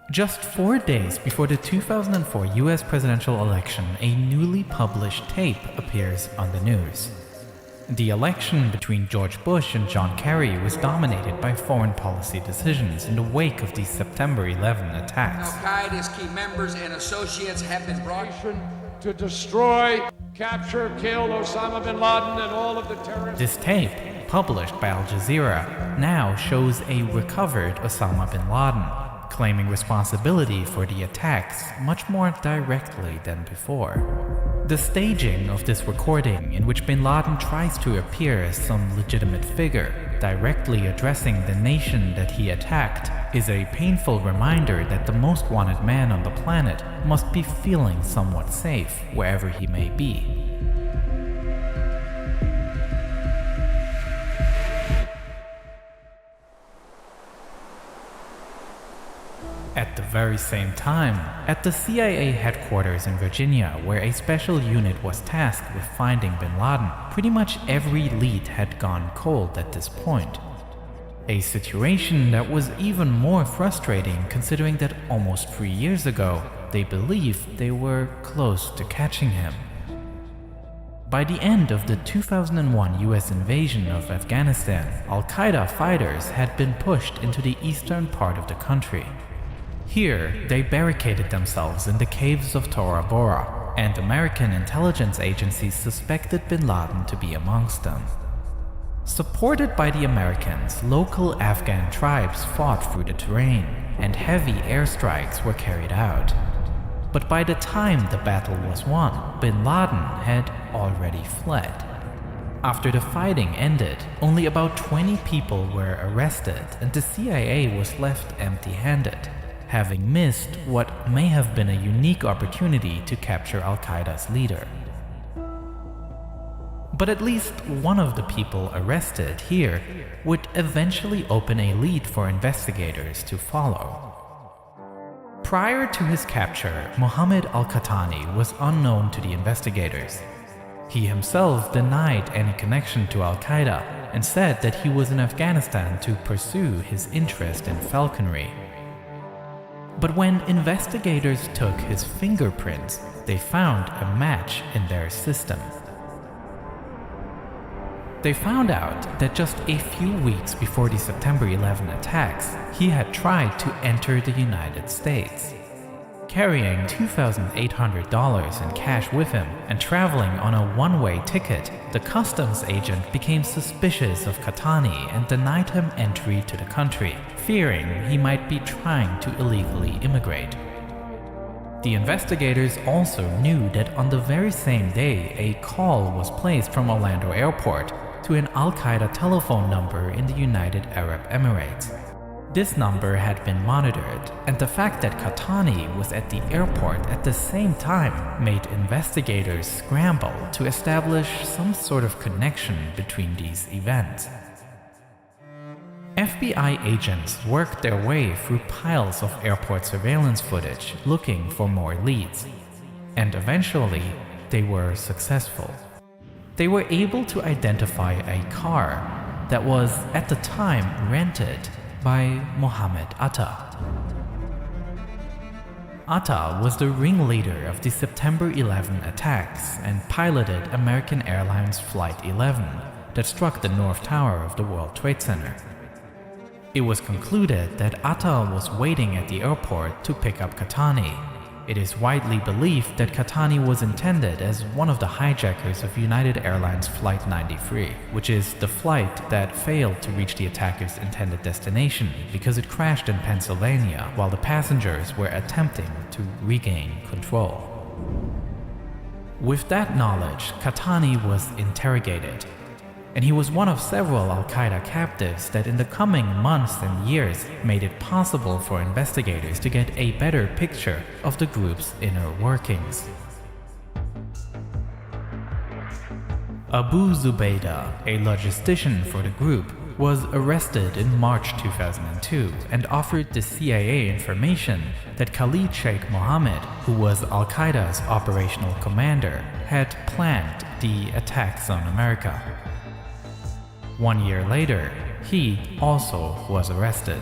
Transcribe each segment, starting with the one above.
Just 4 days before the 2004 US presidential election, a newly published tape appears on the news. The election between George Bush and John Kerry was dominated by foreign policy decisions in the wake of the September 11 attacks. Al-Qaeda's key members and associates have been brought to destroy, capture, kill Osama Bin Laden and all of the terrorists. This tape, published by Al Jazeera, now shows a recovered Osama Bin Laden, claiming responsibility for the attacks much more directly than before. The staging of this recording, in which Bin Laden tries to appear as some legitimate figure, directly addressing the nation that he attacked, is a painful reminder that the most wanted man on the planet must be feeling somewhat safe wherever he may be. At the very same time, at the CIA headquarters in Virginia, where a special unit was tasked with finding Bin Laden, pretty much every lead had gone cold at this point. A situation that was even more frustrating considering that almost 3 years ago, they believed they were close to catching him. By the end of the 2001 US invasion of Afghanistan, Al-Qaeda fighters had been pushed into the eastern part of the country. Here, they barricaded themselves in the caves of Tora Bora, and American intelligence agencies suspected Bin Laden to be amongst them. Supported by the Americans, local Afghan tribes fought through the terrain, and heavy airstrikes were carried out. But by the time the battle was won, Bin Laden had already fled. After the fighting ended, only about 20 people were arrested, and the CIA was left empty-handed, having missed what may have been a unique opportunity to capture Al-Qaeda's leader. But at least one of the people arrested here would eventually open a lead for investigators to follow. Prior to his capture, Mohammed al-Qahtani was unknown to the investigators. He himself denied any connection to Al-Qaeda and said that he was in Afghanistan to pursue his interest in falconry. But when investigators took his fingerprints, they found a match in their system. They found out that just a few weeks before the September 11 attacks, he had tried to enter the United States. Carrying $2,800 in cash with him and traveling on a one-way ticket, the customs agent became suspicious of Qahtani and denied him entry to the country, fearing he might be trying to illegally immigrate. The investigators also knew that on the very same day, a call was placed from Orlando Airport to an Al-Qaeda telephone number in the United Arab Emirates. This number had been monitored, and the fact that Qahtani was at the airport at the same time made investigators scramble to establish some sort of connection between these events. FBI agents worked their way through piles of airport surveillance footage looking for more leads, and eventually they were successful. They were able to identify a car that was at the time rented by Mohammed Atta. Atta was the ringleader of the September 11 attacks and piloted American Airlines Flight 11 that struck the North Tower of the World Trade Center. It was concluded that Atta was waiting at the airport to pick up Qahtani. It is widely believed that Qahtani was intended as one of the hijackers of United Airlines Flight 93, which is the flight that failed to reach the attacker's intended destination because it crashed in Pennsylvania while the passengers were attempting to regain control. With that knowledge, Qahtani was interrogated, and he was one of several Al-Qaeda captives that in the coming months and years made it possible for investigators to get a better picture of the group's inner workings. Abu Zubaydah, a logistician for the group, was arrested in March 2002 and offered the CIA information that Khalid Sheikh Mohammed, who was Al-Qaeda's operational commander, had planned the attacks on America. 1 year later, he also was arrested.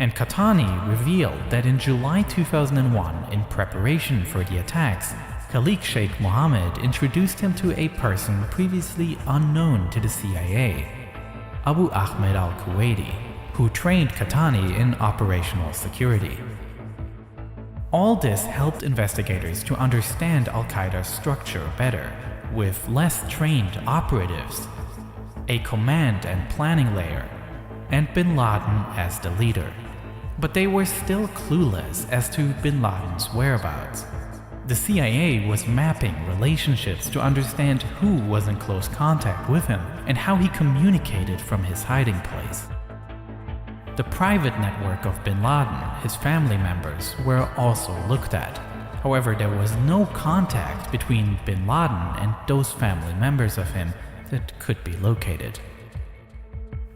And Qahtani revealed that in July 2001, in preparation for the attacks, Khalid Sheikh Mohammed introduced him to a person previously unknown to the CIA, Abu Ahmed al-Kuwaiti, who trained Qahtani in operational security. All this helped investigators to understand Al-Qaeda's structure better, with less trained operatives, a command and planning layer, and Bin Laden as the leader. But they were still clueless as to Bin Laden's whereabouts. The CIA was mapping relationships to understand who was in close contact with him and how he communicated from his hiding place. The private network of Bin Laden, his family members, were also looked at. However, there was no contact between Bin Laden and those family members of him that could be located.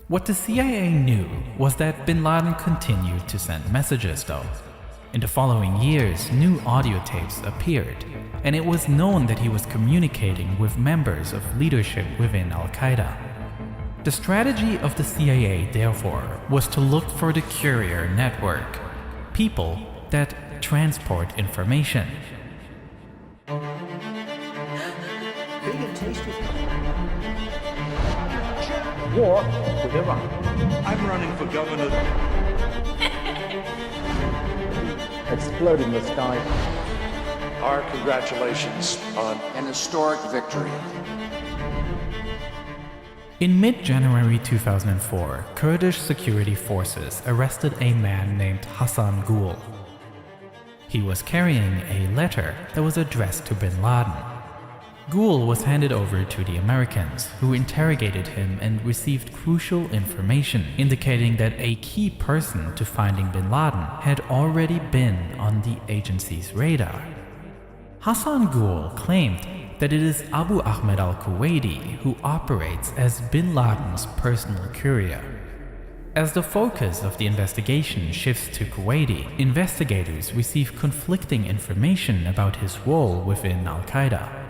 What the CIA knew was that Bin Laden continued to send messages though. In the following years, new audio tapes appeared, and it was known that he was communicating with members of leadership within Al-Qaeda. The strategy of the CIA, therefore, was to look for the courier network, people that transport information. Big and tasty. War with Iran. I'm running for governor. Explode in the sky. Our congratulations on An historic victory. In mid-January 2004, Kurdish security forces arrested a man named Hassan Gul. He was carrying a letter that was addressed to Bin Laden. Gul was handed over to the Americans, who interrogated him and received crucial information indicating that a key person to finding Bin Laden had already been on the agency's radar. Hassan Gul claimed that it is Abu Ahmed al-Kuwaiti who operates as Bin Laden's personal courier. As the focus of the investigation shifts to Kuwaiti, investigators receive conflicting information about his role within Al-Qaeda.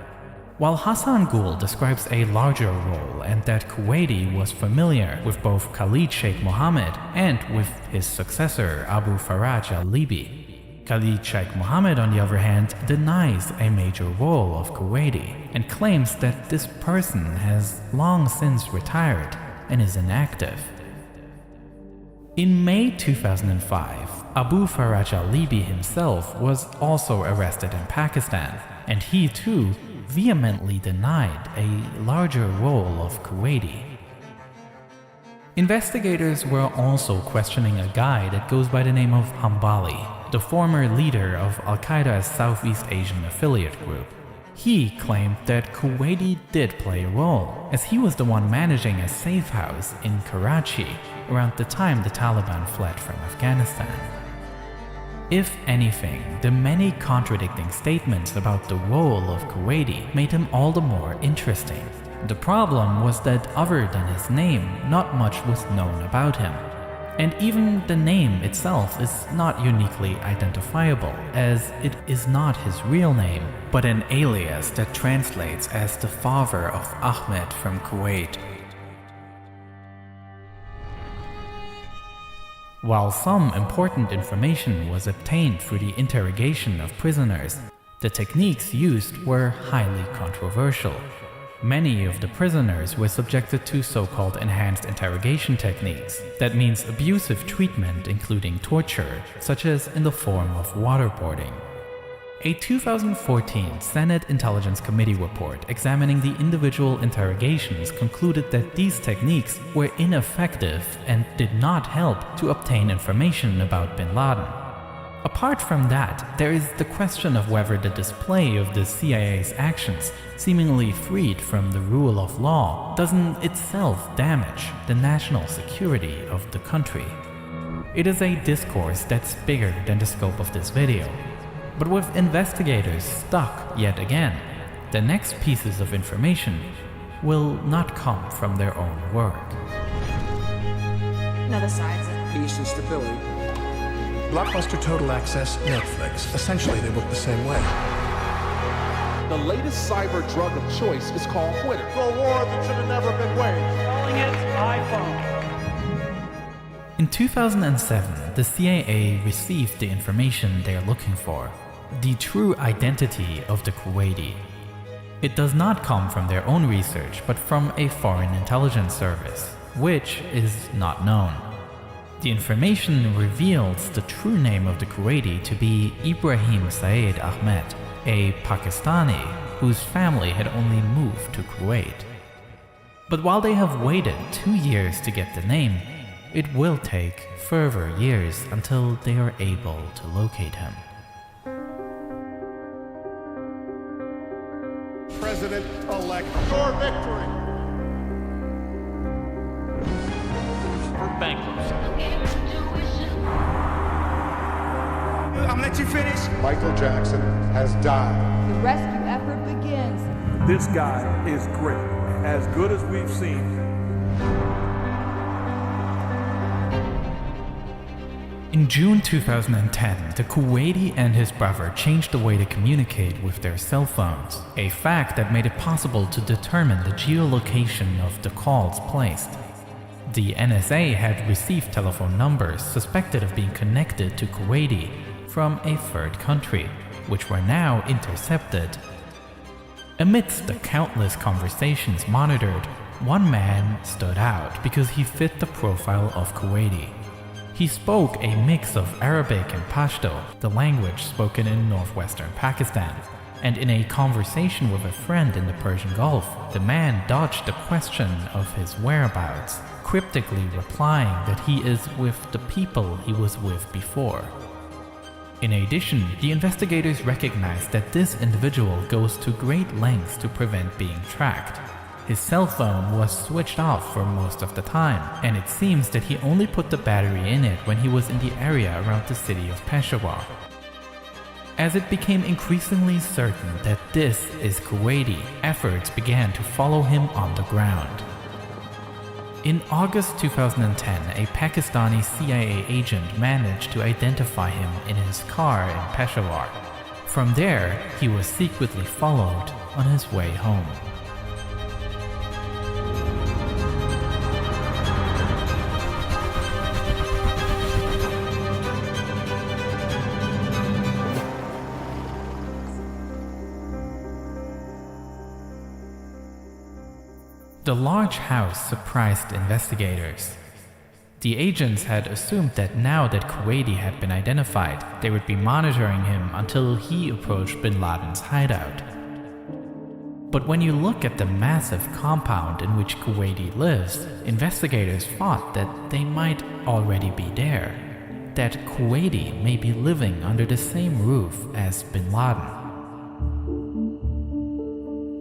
While Hassan Gul describes a larger role and that Kuwaiti was familiar with both Khalid Sheikh Mohammed and with his successor Abu Faraj al-Libi, Khalid Sheikh Mohammed, on the other hand, denies a major role of Kuwaiti and claims that this person has long since retired and is inactive. In May 2005, Abu Faraj al-Libi himself was also arrested in Pakistan, and he too vehemently denied a larger role of Kuwaiti. Investigators were also questioning a guy that goes by the name of Hambali, the former leader of Al-Qaeda's Southeast Asian affiliate group. He claimed that Kuwaiti did play a role, as he was the one managing a safe house in Karachi around the time the Taliban fled from Afghanistan. If anything, the many contradicting statements about the role of Kuwaiti made him all the more interesting. The problem was that other than his name, not much was known about him. And even the name itself is not uniquely identifiable, as it is not his real name, but an alias that translates as the father of Ahmed from Kuwait. While some important information was obtained through the interrogation of prisoners, the techniques used were highly controversial. Many of the prisoners were subjected to so-called enhanced interrogation techniques. That means abusive treatment including torture, such as in the form of waterboarding. A 2014 Senate Intelligence Committee report examining the individual interrogations concluded that these techniques were ineffective and did not help to obtain information about Bin Laden. Apart from that, there is the question of whether the display of the CIA's actions, seemingly freed from the rule of law, doesn't itself damage the national security of the country. It is a discourse that's bigger than the scope of this video. But with investigators stuck yet again, the next pieces of information will not come from their own work. No, the sides. Peace and stability. Blockbuster Total Access, Netflix. Essentially, they work the same way. The latest cyber drug of choice is called Twitter. for a war that should have never been waged. Calling it iPhone. In 2007, the CIA received the information they are looking for, the true identity of the Kuwaiti. It does not come from their own research, but from a foreign intelligence service, which is not known. The information reveals the true name of the Kuwaiti to be Ibrahim Saeed Ahmed, a Pakistani whose family had only moved to Kuwait. But while they have waited 2 years to get the name, it will take further years until they are able to locate him. President-elect for victory. For bankruptcy. I'm gonna let you finish. Michael Jackson has died. The rescue effort begins. This guy is great, as good as we've seen. In June 2010, the Kuwaiti and his brother changed the way to communicate with their cell phones, a fact that made it possible to determine the geolocation of the calls placed. The NSA had received telephone numbers suspected of being connected to Kuwaiti from a third country, which were now intercepted. Amidst the countless conversations monitored, one man stood out because he fit the profile of Kuwaiti. He spoke a mix of Arabic and Pashto, the language spoken in northwestern Pakistan, and in a conversation with a friend in the Persian Gulf, the man dodged the question of his whereabouts, cryptically replying that he is with the people he was with before. In addition, the investigators recognized that this individual goes to great lengths to prevent being tracked. His cell phone was switched off for most of the time, and it seems that he only put the battery in it when he was in the area around the city of Peshawar. As it became increasingly certain that this is Kuwaiti, efforts began to follow him on the ground. In August 2010, a Pakistani CIA agent managed to identify him in his car in Peshawar. From there, he was secretly followed on his way home. The large house surprised investigators. The agents had assumed that now that Kuwaiti had been identified, they would be monitoring him until he approached Bin Laden's hideout. But when you look at the massive compound in which Kuwaiti lives, investigators thought that they might already be there, that Kuwaiti may be living under the same roof as Bin Laden.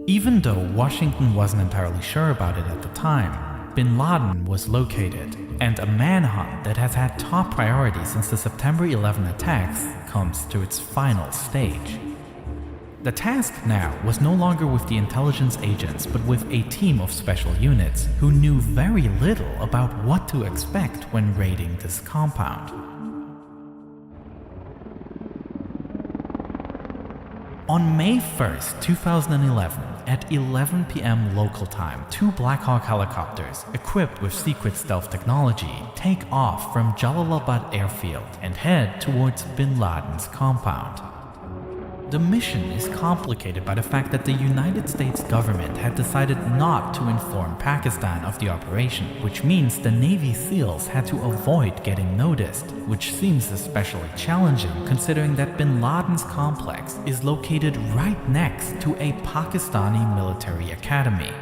Even though Washington wasn't entirely sure about it at the time, Bin Laden was located, and a manhunt that has had top priority since the September 11 attacks comes to its final stage. The task now was no longer with the intelligence agents, but with a team of special units who knew very little about what to expect when raiding this compound. On May 1st, 2011, at 11 p.m. local time, 2 Black Hawk helicopters, equipped with secret stealth technology, take off from Jalalabad airfield and head towards Bin Laden's compound. The mission is complicated by the fact that the United States government had decided not to inform Pakistan of the operation, which means the Navy SEALs had to avoid getting noticed, which seems especially challenging considering that Bin Laden's complex is located right next to a Pakistani military academy.